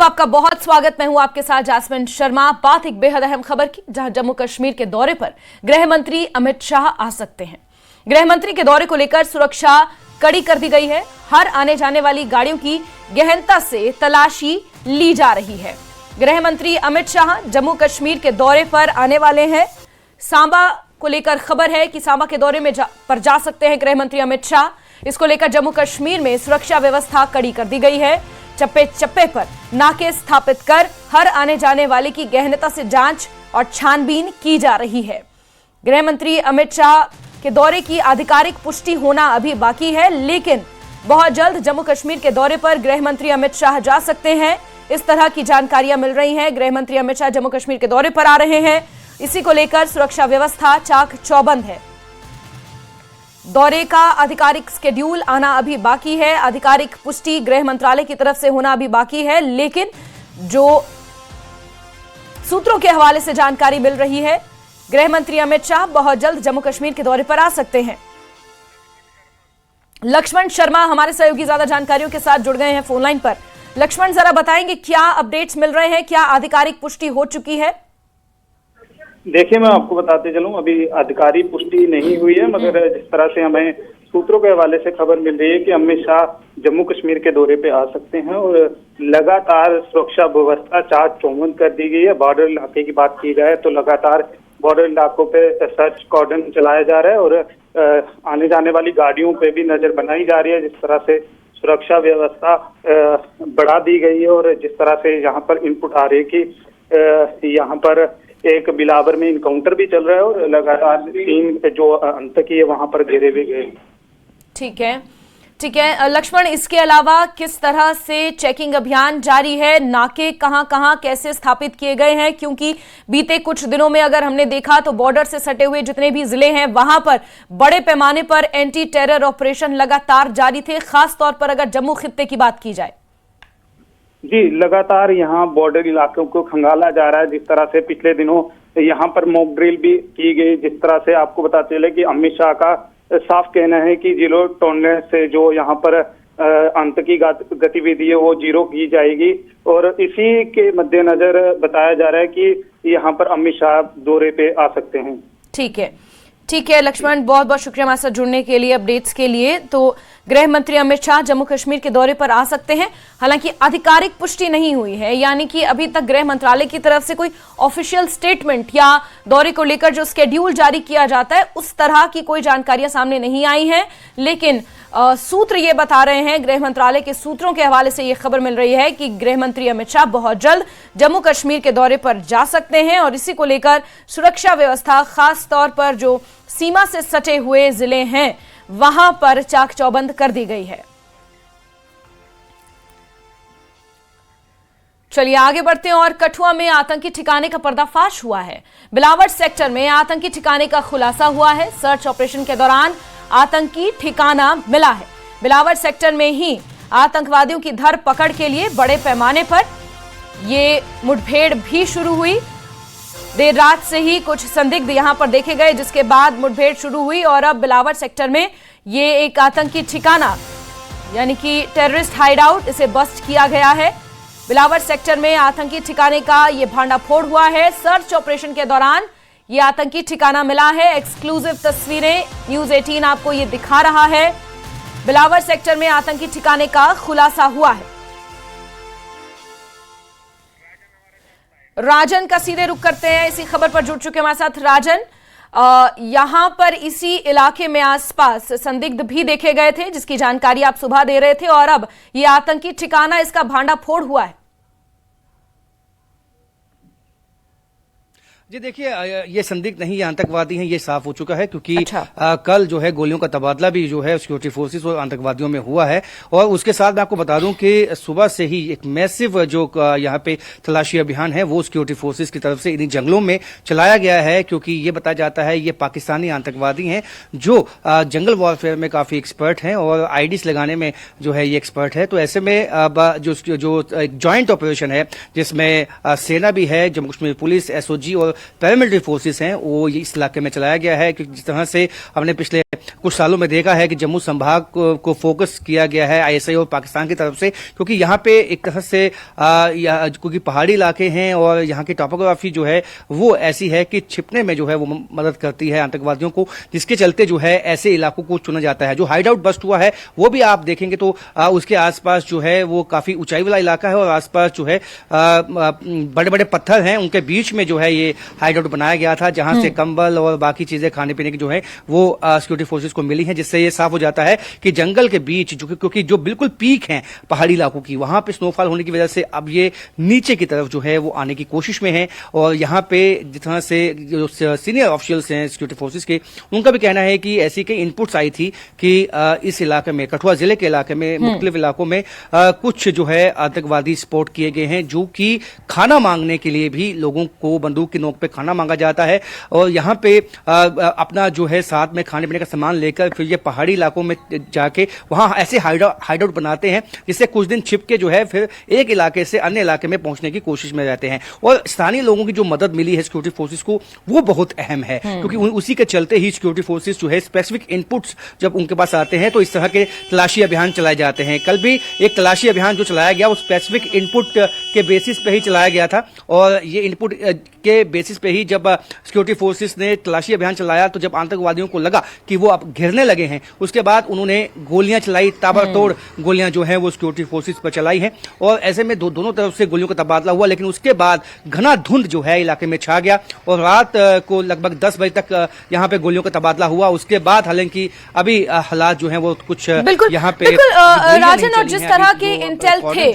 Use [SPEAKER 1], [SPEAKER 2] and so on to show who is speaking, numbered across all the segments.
[SPEAKER 1] आपका बहुत स्वागत। मैं हूं आपके साथ जासमिन शर्मा। बात एक बेहद अहम खबर की, जहां जम्मू कश्मीर के दौरे पर गृह मंत्री अमित शाह आ सकते हैं। गृह मंत्री के दौरे को लेकर सुरक्षा कड़ी कर दी गई है। हर आने जाने वाली गाड़ियों की गहनता से तलाशी ली जा रही है। गृह मंत्री अमित शाह जम्मू कश्मीर के दौरे पर आने वाले हैं। सांबा को लेकर खबर है कि सांबा के दौरे में पर जा सकते हैं गृह मंत्री अमित शाह। इसको लेकर जम्मू कश्मीर में सुरक्षा व्यवस्था कड़ी कर दी गई है। चप्पे चप्पे पर नाके स्थापित कर हर आने जाने वाले की गहनता से जांच और छानबीन की जा रही है। गृह मंत्री अमित शाह के दौरे की आधिकारिक पुष्टि होना अभी बाकी है, लेकिन बहुत जल्द जम्मू कश्मीर के दौरे पर गृह मंत्री अमित शाह जा सकते हैं। इस तरह की जानकारियां मिल रही हैं। गृह मंत्री अमित शाह जम्मू कश्मीर के दौरे पर आ रहे हैं। इसी को लेकर सुरक्षा व्यवस्था चाक चौबंद है। दौरे का आधिकारिक शेड्यूल आना अभी बाकी है। आधिकारिक पुष्टि गृह मंत्रालय की तरफ से होना अभी बाकी है, लेकिन जो सूत्रों के हवाले से जानकारी मिल रही है, गृह मंत्री अमित शाह बहुत जल्द जम्मू कश्मीर के दौरे पर आ सकते हैं। लक्ष्मण शर्मा हमारे सहयोगी ज्यादा जानकारियों के साथ जुड़ गए हैं फोन लाइन पर। लक्ष्मण, जरा बताएंगे क्या अपडेट्स मिल रहे हैं, क्या आधिकारिक पुष्टि हो चुकी है?
[SPEAKER 2] देखिए, मैं आपको बताते चलूं, अभी आधिकारिक पुष्टि नहीं हुई है, मगर जिस तरह से हमें सूत्रों के हवाले से खबर मिल रही है कि अमित शाह जम्मू कश्मीर के दौरे पे आ सकते हैं और लगातार सुरक्षा व्यवस्था चाक चौबंद कर दी गई है। बॉर्डर इलाके की बात की जाए तो लगातार बॉर्डर इलाकों पे सर्च कॉर्डन चलाया जा रहा है और आने जाने वाली गाड़ियों पे भी नजर बनाई जा रही है। जिस तरह से सुरक्षा व्यवस्था बढ़ा दी गई है और जिस तरह से यहाँ पर इनपुट आ रही है कि यहाँ पर एक बिलावर में इनकाउंटर भी चल रहा है और लगातार 3 जो आतंकी है वहां पर घेरे हुए गए।
[SPEAKER 1] ठीक है लक्ष्मण, इसके अलावा किस तरह से चेकिंग अभियान जारी है? नाके कहां कैसे स्थापित किए गए हैं? क्योंकि बीते कुछ दिनों में अगर हमने देखा तो बॉर्डर से सटे हुए जितने भी जिले हैं वहां पर बड़े पैमाने पर एंटी टेरर ऑपरेशन लगातार जारी थे, खास तौर पर अगर जम्मू खित्ते की बात की जाए।
[SPEAKER 2] जी, लगातार यहाँ बॉर्डर इलाकों को खंगाला जा रहा है। जिस तरह से पिछले दिनों यहाँ पर मॉक ड्रिल भी की गई। जिस तरह से आपको बताते चले कि अमित शाह का साफ कहना है कि जीरो टॉलरेंस से जो यहाँ पर आतंकी गतिविधि है वो जीरो की जाएगी और इसी के मद्देनजर बताया जा रहा है कि यहाँ पर अमित शाह दौरे पे आ सकते हैं।
[SPEAKER 1] ठीक है लक्ष्मण, बहुत बहुत शुक्रिया हमारे साथ जुड़ने के लिए, अपडेट्स के लिए। तो गृह मंत्री अमित शाह जम्मू कश्मीर के दौरे पर आ सकते हैं। हालांकि आधिकारिक पुष्टि नहीं हुई है, यानी कि अभी तक गृह मंत्रालय की तरफ से कोई ऑफिशियल स्टेटमेंट या दौरे को लेकर जो स्केड्यूल जारी किया जाता है उस तरह की कोई जानकारियां सामने नहीं आई हैं। लेकिन सूत्र ये बता रहे हैं, गृह मंत्रालय के सूत्रों के हवाले से ये खबर मिल रही है कि गृह मंत्री अमित शाह बहुत जल्द जम्मू कश्मीर के दौरे पर जा सकते हैं और इसी को लेकर सुरक्षा व्यवस्था, खास तौर पर जो सीमा से सटे हुए जिले हैं वहां पर चाक चौबंद कर दी गई है। चलिए आगे बढ़ते हैं और कठुआ में आतंकी ठिकाने का पर्दाफाश हुआ है। बिलावर सेक्टर में आतंकी ठिकाने का खुलासा हुआ है। सर्च ऑपरेशन के दौरान आतंकी ठिकाना मिला है। बिलावर सेक्टर में ही आतंकवादियों की धरपकड़ के लिए बड़े पैमाने पर ये मुठभेड़ भी शुरू हुई। देर रात से ही कुछ संदिग्ध यहां पर देखे गए, जिसके बाद मुठभेड़ शुरू हुई और अब बिलावर सेक्टर में ये एक आतंकी ठिकाना यानी कि टेररिस्ट हाइडआउट, इसे बस्ट किया गया है। बिलावर सेक्टर में आतंकी ठिकाने का ये भांडाफोड़ हुआ है। सर्च ऑपरेशन के दौरान ये आतंकी ठिकाना मिला है। एक्सक्लूसिव तस्वीरें न्यूज 18 आपको ये दिखा रहा है। बिलावर सेक्टर में आतंकी ठिकाने का खुलासा हुआ है। राजन का सीधे रुख करते हैं, इसी खबर पर जुड़ चुके हमारे साथ राजन। यहां पर इसी इलाके में आसपास संदिग्ध भी देखे गए थे, जिसकी जानकारी आप सुबह दे रहे थे, और अब ये आतंकी ठिकाना, इसका भांडाफोड़ हुआ है।
[SPEAKER 3] जी देखिए, ये संदिग्ध नहीं, ये आतंकवादी हैं, ये साफ हो चुका है क्योंकि कल जो है गोलियों का तबादला भी जो है सिक्योरिटी फोर्सेस और आतंकवादियों में हुआ है। और उसके साथ मैं आपको बता दूं कि सुबह से ही एक मैसिव जो यहाँ पे तलाशी अभियान है वो सिक्योरिटी फोर्सेस की तरफ से इन्हीं जंगलों में चलाया गया है, क्योंकि ये बताया जाता है ये पाकिस्तानी आतंकवादी हैं जो जंगल वॉरफेयर में काफी एक्सपर्ट हैं और आईडीज लगाने में जो है ये एक्सपर्ट है। तो ऐसे में जो ज्वाइंट ऑपरेशन है जिसमें सेना भी है, जम्मू कश्मीर पुलिस, एसओजी और पैरामिलिट्री फोर्सेस हैं वो इस इलाके में चलाया गया है। क्योंकि जिस तरह से हमने पिछले कुछ सालों में देखा है कि जम्मू संभाग को फोकस किया गया है आईएसआई और पाकिस्तान की तरफ से, क्योंकि यहाँ पे एक तरह से क्योंकि पहाड़ी इलाके हैं और यहाँ की टोपोग्राफी जो है वो ऐसी है कि छिपने में जो है वो मदद करती है आतंकवादियों को, जिसके चलते जो है ऐसे इलाकों को चुना जाता है। जो हाइड आउट बस्ट हुआ है वो भी आप देखेंगे तो उसके आसपास जो है वो काफी ऊंचाई वाला इलाका है और आसपास जो है बड़े बड़े पत्थर हैं, उनके बीच में जो है ये हाइड आउट बनाया गया था, जहां से कंबल और बाकी चीजें खाने पीने की जो है वो सिक्योरिटी फोर्सेस को मिली हैं, जिससे ये साफ हो जाता है कि जंगल के बीच क्योंकि जो बिल्कुल पीक है पहाड़ी इलाकों की, वहां पे स्नोफॉल होने की वजह से अब ये नीचे की तरफ जो है वो आने की कोशिश में है। और यहाँ पे जिस तरह से जो सीनियर ऑफिशियल्स हैं सिक्योरिटी फोर्सेस के, उनका भी कहना है कि ऐसी कई इनपुट्स आई थी कि इस इलाके में, कठुआ जिले के इलाके में, मुख्तलिफ इलाकों में कुछ जो है आतंकवादी स्पॉट किए गए हैं, जो कि खाना मांगने के लिए भी लोगों को बंदूक की नोक पे खाना मांगा जाता है और यहाँ पे अपना जो है साथ में खाने पीने का सामान लेकर फिर ये पहाड़ी इलाकों में जाके वहां ऐसे हाइड आउट बनाते हैं, जिससे कुछ दिन छिप के जो है फिर एक इलाके से अन्य इलाके में पहुंचने की कोशिश में रहते हैं। और स्थानीय लोगों की जो मदद मिली है सिक्योरिटी फोर्सेस को वो बहुत अहम है, क्योंकि उसी के चलते ही सिक्योरिटी फोर्सेस जो है स्पेसिफिक इनपुट्स जब उनके पास आते हैं तो इस तरह के तलाशी अभियान चलाए जाते हैं। कल भी एक तलाशी अभियान जो चलाया गया वो स्पेसिफिक इनपुट के बेसिस पे ही चलाया गया था और ये इनपुट के बेसिस पे ही जब सिक्योरिटी फोर्सेस ने तलाशी अभियान चलाया तो जब आतंकवादियों को लगा कि वो अब घिरने लगे हैं, उसके बाद उन्होंने गोलियां चलाई, ताबड़तोड़ गोलियां जो है वो सिक्योरिटी फोर्सेस पर चलाई है और ऐसे में दोनों तरफ से गोलियों का तबादला हुआ। लेकिन उसके बाद घना धुंध जो है इलाके में छा गया और रात को लगभग 10 बजे तक यहाँ पे गोलियों का तबादला हुआ। उसके बाद हालांकि अभी हालात जो है वो कुछ यहाँ पे
[SPEAKER 1] राजन, और जिस तरह के इंटेल थे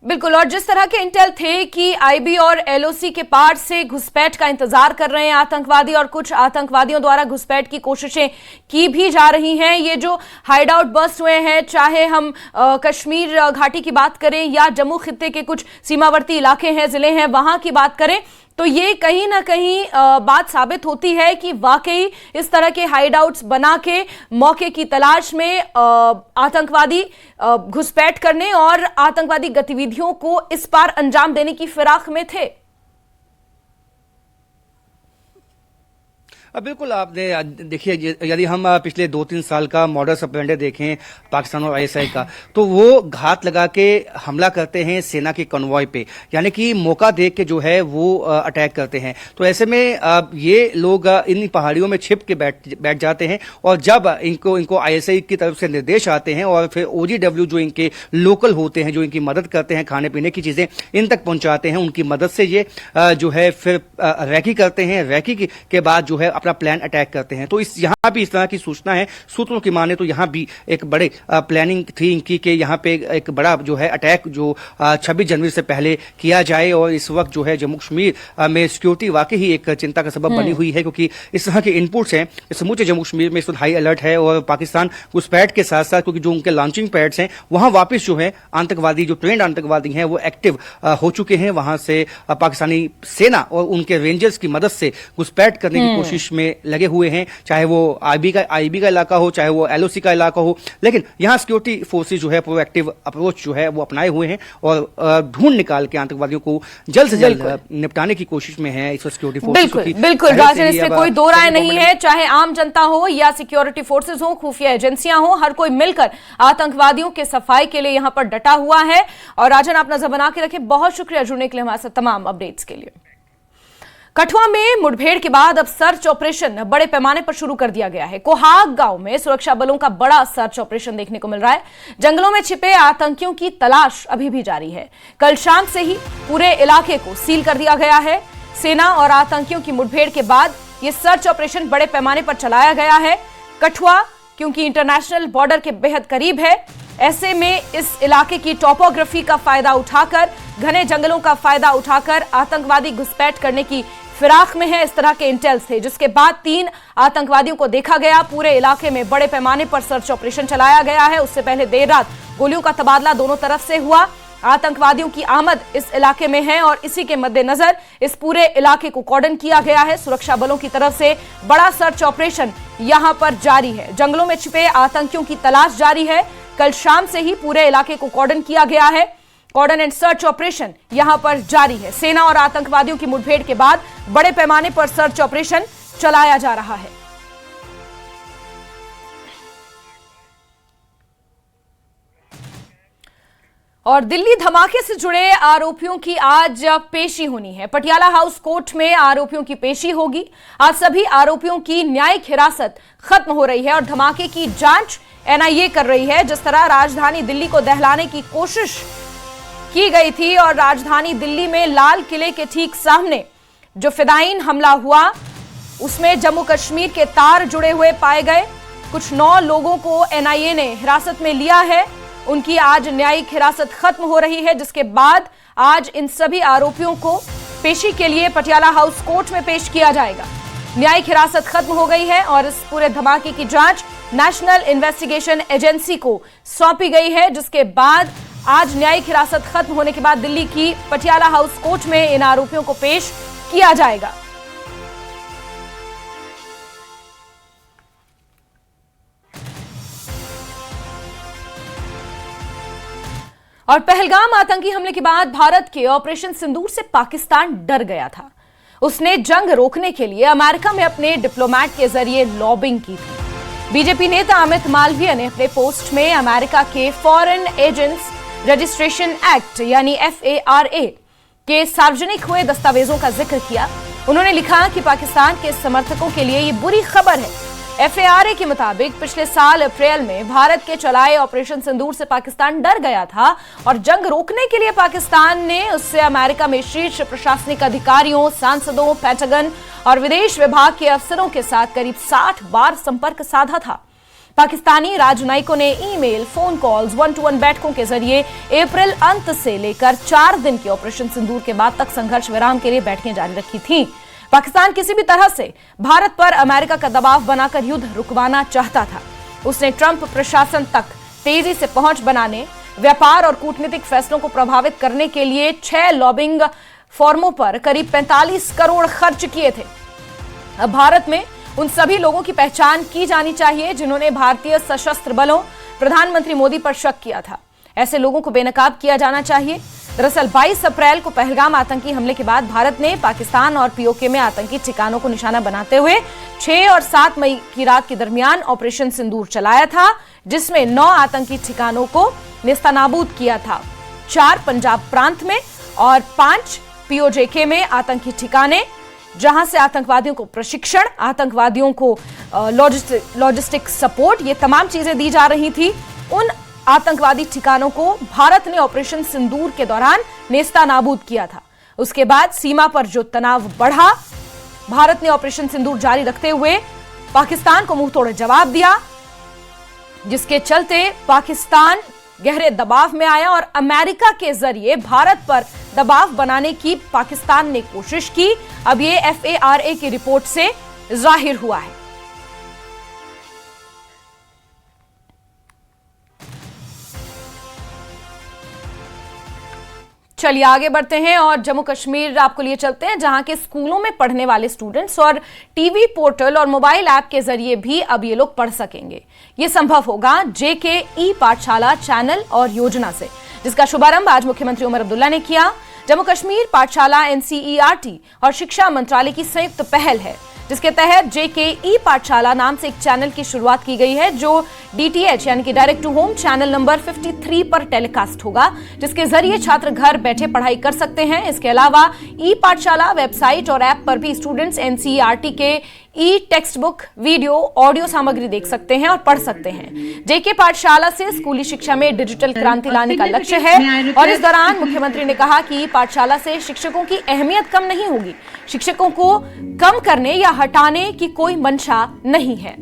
[SPEAKER 1] बिल्कुल, और जिस तरह के इंटेल थे कि आईबी और एलओसी के पार से घुसपैठ का इंतजार कर रहे हैं आतंकवादी और कुछ आतंकवादियों द्वारा घुसपैठ की कोशिशें की भी जा रही हैं। ये जो हाइड आउट बस्ट हुए हैं, चाहे हम कश्मीर घाटी की बात करें या जम्मू खित्ते के कुछ सीमावर्ती इलाके हैं, जिले हैं, वहां की बात करें, तो ये कहीं ना कहीं बात साबित होती है कि वाकई इस तरह के हाइड आउट्स बना के मौके की तलाश में आतंकवादी घुसपैठ करने और आतंकवादी गतिविधियों को इस पार अंजाम देने की फिराक में थे।
[SPEAKER 3] बिल्कुल, आपने देखिए यदि हम पिछले 2-3 साल का मॉडस ऑपरेंडी देखें पाकिस्तान और आईएसआई का, तो वो घात लगा के हमला करते हैं सेना के कन्वॉय पे, यानी कि मौका देख के जो है वो अटैक करते हैं। तो ऐसे में ये लोग इन पहाड़ियों में छिप के बैठ जाते हैं और जब इनको आईएसआई की तरफ से निर्देश आते हैं और फिर ओजीडब्ल्यू जो इनके लोकल होते हैं, जो इनकी मदद करते हैं, खाने पीने की चीजें इन तक पहुंचाते हैं, उनकी मदद से ये जो है फिर रैकी करते हैं। रैकी के बाद जो है अपना प्लान अटैक करते हैं। तो यहाँ भी इस तरह की सूचना है, सूत्रों की माने तो यहाँ भी एक बड़े प्लानिंग थी इनकी कि यहाँ पे एक बड़ा जो है अटैक जो 26 जनवरी से पहले किया जाए। और इस वक्त जो है जम्मू कश्मीर में सिक्योरिटी वाकई ही एक चिंता का सबब बनी हुई है, क्योंकि इस तरह के इनपुट्स हैं, समूचे जम्मू कश्मीर में इस वक्त हाई अलर्ट है। और पाकिस्तान घुसपैठ के साथ साथ क्योंकि जो उनके लॉन्चिंग पैड्स हैं वहां वापस जो है आतंकवादी, जो ट्रेंड आतंकवादी हैं, वो एक्टिव हो चुके हैं। वहां से पाकिस्तानी सेना और उनके रेंजर्स की मदद से घुसपैठ करने की कोशिश में लगे हुए हैं, चाहे वो आईबी का इलाका हो, चाहे वो एलओसी का इलाका हो। लेकिन यहाँ सिक्योरिटी फोर्सेस जो है प्रोएक्टिव अप्रोच जो है वो अपनाए हुए हैं और ढूंढ निकाल के आतंकवादियों को जल्द से जल्द निपटाने की कोशिश में है इस सिक्योरिटी फोर्सेस।
[SPEAKER 1] बिल्कुल राजन, इसमें कोई दो राय नहीं है, चाहे आम जनता हो या सिक्योरिटी फोर्सेस हो, खुफिया एजेंसियां हो, हर कोई मिलकर आतंकवादियों के सफाई के लिए यहां पर डटा हुआ है। और राजन, आप नजर बना के रखें, बहुत शुक्रिया जुड़ने के लिए हमारे साथ तमाम अपडेट्स के लिए। कठुआ में मुठभेड़ के बाद अब सर्च ऑपरेशन बड़े पैमाने पर शुरू कर दिया गया है। कोहाग गांव में सुरक्षा बलों का बड़ा सर्च ऑपरेशन देखने को मिल रहा है। जंगलों में छिपे आतंकियों की तलाश अभी भी जारी है। कल शाम से ही पूरे इलाके को सील कर दिया गया है। सेना और आतंकियों की मुठभेड़ के बाद यह सर्च ऑपरेशन बड़े पैमाने पर चलाया गया है। कठुआ क्योंकि इंटरनेशनल बॉर्डर के बेहद करीब है, ऐसे में इस इलाके की टोपोग्राफी का फायदा उठाकर, घने जंगलों का फायदा उठाकर आतंकवादी घुसपैठ करने की फिराक में है। इस तरह के इंटेल्स थे, जिसके बाद 3 आतंकवादियों को देखा गया। पूरे इलाके में बड़े पैमाने पर सर्च ऑपरेशन चलाया गया है। उससे पहले देर रात गोलियों का तबादला दोनों तरफ से हुआ। आतंकवादियों की आमद इस इलाके में है और इसी के मद्देनजर इस पूरे इलाके को कॉर्डन किया गया है। सुरक्षा बलों की तरफ से बड़ा सर्च ऑपरेशन यहां पर जारी है। जंगलों में छिपे आतंकियों की तलाश जारी है। कल शाम से ही पूरे इलाके को कॉर्डन किया गया है। कॉर्डन एंड सर्च ऑपरेशन यहां पर जारी है। सेना और आतंकवादियों की मुठभेड़ के बाद बड़े पैमाने पर सर्च ऑपरेशन चलाया जा रहा है। और दिल्ली धमाके से जुड़े आरोपियों की आज पेशी होनी है। पटियाला हाउस कोर्ट में आरोपियों की पेशी होगी। आज सभी आरोपियों की न्यायिक हिरासत खत्म हो रही है और धमाके की जांच एनआईए कर रही है। जिस तरह राजधानी दिल्ली को दहलाने की कोशिश की गई थी और राजधानी दिल्ली में लाल किले के ठीक सामने जो फिदायीन हमला हुआ उसमें जम्मू कश्मीर के तार जुड़े हुए पाए गए। कुछ 9 लोगों को एनआईए ने हिरासत में लिया है। उनकी आज न्यायिक हिरासत खत्म हो रही है, जिसके बाद आज इन सभी आरोपियों को पेशी के लिए पटियाला हाउस कोर्ट में पेश किया जाएगा। न्यायिक हिरासत खत्म हो गई है और इस पूरे धमाके की जांच नेशनल इन्वेस्टिगेशन एजेंसी को सौंपी गई है, जिसके बाद आज न्यायिक हिरासत खत्म होने के बाद दिल्ली की पटियाला हाउस कोर्ट में इन आरोपियों को पेश किया जाएगा। और पहलगाम आतंकी हमले के बाद भारत के ऑपरेशन सिंदूर से पाकिस्तान डर गया था। उसने जंग रोकने के लिए अमेरिका में अपने डिप्लोमेट के जरिए लॉबिंग की थी। बीजेपी नेता अमित मालवीय ने अपने पोस्ट में अमेरिका के फॉरेन एजेंट्स रजिस्ट्रेशन एक्ट यानी FARA के सार्वजनिक हुए दस्तावेजों का जिक्र किया। उन्होंने लिखा कि पाकिस्तान के समर्थकों के लिए ये बुरी खबर है। FARA के मुताबिक पिछले साल अप्रैल में भारत के चलाए ऑपरेशन सिंदूर से पाकिस्तान डर गया था और जंग रोकने के लिए पाकिस्तान ने उससे अमेरिका में शीर्ष प्रशासनिक अधिकारियों, सांसदों, पेंटागन और विदेश विभाग के अफसरों के साथ करीब 60 बार संपर्क साधा था। पाकिस्तानी राजनयिकों ने ईमेल, फोन कॉल्स, 1-to-1 बैठकों के जरिए अप्रैल अंत से लेकर 4 दिन के ऑपरेशन सिंदूर के बाद तक संघर्ष विराम के लिए बैठकें जारी रखी थी। पाकिस्तान किसी भी तरह से भारत पर अमेरिका का दबाव बनाकर युद्ध रुकवाना चाहता था। उसने ट्रंप प्रशासन तक तेजी से पहुंच बनाने, व्यापार और कूटनीतिक फैसलों को प्रभावित करने के लिए 6 लॉबिंग फॉर्मों पर करीब 45 करोड़ खर्च किए थे। अब भारत में उन सभी लोगों की पहचान की जानी चाहिए जिन्होंने भारतीय सशस्त्र बलों, प्रधानमंत्री मोदी पर शक किया था। ऐसे लोगों को बेनकाब किया जाना चाहिए। दरअसल 22 अप्रैल को पहलगाम आतंकी हमले के बाद भारत ने पाकिस्तान और POK में आतंकी ठिकानों को निशाना बनाते हुए 6 और 7 मई की रात के दरमियान ऑपरेशन सिंदूर चलाया था, जिसमें 9 आतंकी ठिकानों को नेस्तनाबूद किया था। 4 पंजाब प्रांत में और 5 POJK में आतंकी ठिकाने, जहां से आतंकवादियों को प्रशिक्षण, आतंकवादियों को लॉजिस्टिक सपोर्ट, ये तमाम चीजें दी जा रही थी। उन आतंकवादी ठिकानों को भारत ने ऑपरेशन सिंदूर के दौरान नेस्तानाबूद किया था। उसके बाद सीमा पर जो तनाव बढ़ा, भारत ने ऑपरेशन सिंदूर जारी रखते हुए पाकिस्तान को मुंहतोड़ जवाब दिया, जिसके चलते पाकिस्तान गहरे दबाव में आया और अमेरिका के जरिए भारत पर दबाव बनाने की पाकिस्तान ने कोशिश की। अब ये FARA की रिपोर्ट से जाहिर हुआ है। चलिए आगे बढ़ते हैं और जम्मू कश्मीर आपको लिए चलते हैं, जहां के स्कूलों में पढ़ने वाले स्टूडेंट्स और टीवी पोर्टल और मोबाइल ऐप के जरिए भी अब ये लोग पढ़ सकेंगे। ये संभव होगा JK ई-पाठशाला चैनल और योजना से, जिसका शुभारंभ आज मुख्यमंत्री उमर अब्दुल्ला ने किया। जम्मू कश्मीर पाठशाला NCERT और शिक्षा मंत्रालय की संयुक्त पहल है, जिसके तहत JK ई-पाठशाला नाम से एक चैनल की शुरुआत की गई है, जो DTH यानी कि direct to home channel number 53 पर टेलीकास्ट होगा, जिसके जरिए छात्र घर बैठे पढ़ाई कर सकते हैं। इसके अलावा ई-पाठशाला वेबसाइट और ऐप पर भी स्टूडेंट्स NCERT के टेक्स्ट बुक, वीडियो, ऑडियो सामग्री देख सकते हैं और पढ़ सकते हैं। JK पाठशाला से स्कूली शिक्षा में डिजिटल क्रांति लाने का लक्ष्य है और इस दौरान मुख्यमंत्री ने कहा कि पाठशाला से शिक्षकों की अहमियत कम नहीं होगी। शिक्षकों को कम करने या हटाने की कोई मंशा नहीं है।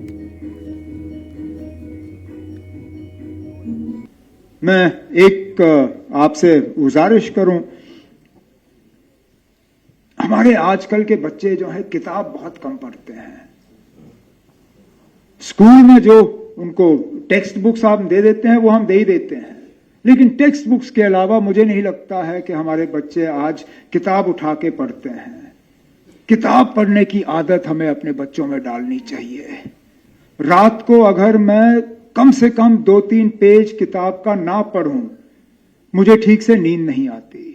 [SPEAKER 4] मैं एक आपसे गुजारिश करूं, हमारे आजकल के बच्चे जो है किताब बहुत कम पढ़ते हैं। स्कूल में जो उनको टेक्स्ट बुक्स आप दे देते हैं वो हम दे ही देते हैं, लेकिन टेक्स्ट बुक्स के अलावा मुझे नहीं लगता है कि हमारे बच्चे आज किताब उठा के पढ़ते हैं। किताब पढ़ने की आदत हमें अपने बच्चों में डालनी चाहिए। रात को अगर मैं कम से कम 2-3 पेज किताब का ना पढूं मुझे ठीक से नींद नहीं आती।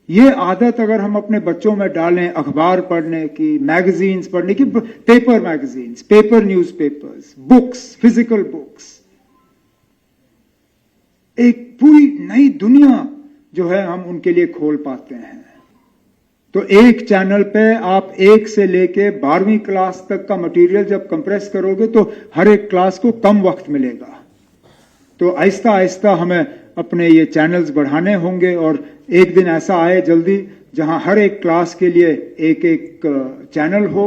[SPEAKER 4] ये आदत अगर हम अपने बच्चों में डालें, अखबार पढ़ने की, मैगजीन्स पढ़ने की, paper magazines, paper newspapers, books, physical books, एक पूरी नई दुनिया जो है हम उनके लिए खोल पाते हैं। तो एक चैनल पे आप 1 से लेके 12वीं क्लास तक का मटेरियल जब कंप्रेस करोगे तो हर एक क्लास को कम वक्त मिलेगा। तो आहिस्ता आहिस्ता हमें अपने ये चैनल्स बढ़ाने होंगे और एक दिन ऐसा आए जल्दी जहां हर एक क्लास के लिए एक एक चैनल हो,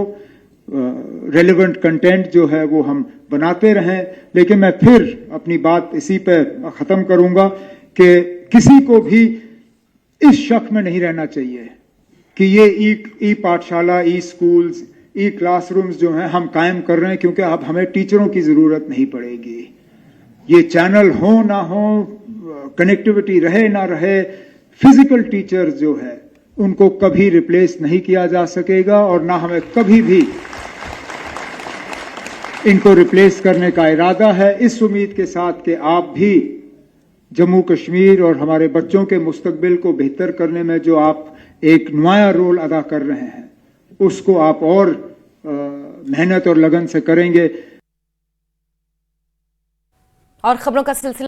[SPEAKER 4] रेलेवेंट कंटेंट जो है वो हम बनाते रहें। लेकिन मैं फिर अपनी बात इसी पे खत्म करूंगा कि किसी को भी इस शक में नहीं रहना चाहिए कि ये ई पाठशाला, ई स्कूल्स, ई क्लासरूम्स जो हैं हम कायम कर रहे हैं क्योंकि अब हमें टीचरों की जरूरत नहीं पड़ेगी। ये चैनल हो ना हो, कनेक्टिविटी रहे ना रहे, फिजिकल टीचर्स जो है उनको कभी रिप्लेस नहीं किया जा सकेगा और ना हमें कभी भी इनको रिप्लेस करने का इरादा है। इस उम्मीद के साथ कि आप भी जम्मू कश्मीर और हमारे बच्चों के मुस्तकबिल को बेहतर करने में जो आप एक नुमाया रोल अदा कर रहे हैं उसको आप और मेहनत और लगन से करेंगे।
[SPEAKER 1] और खबरों का सिलसिला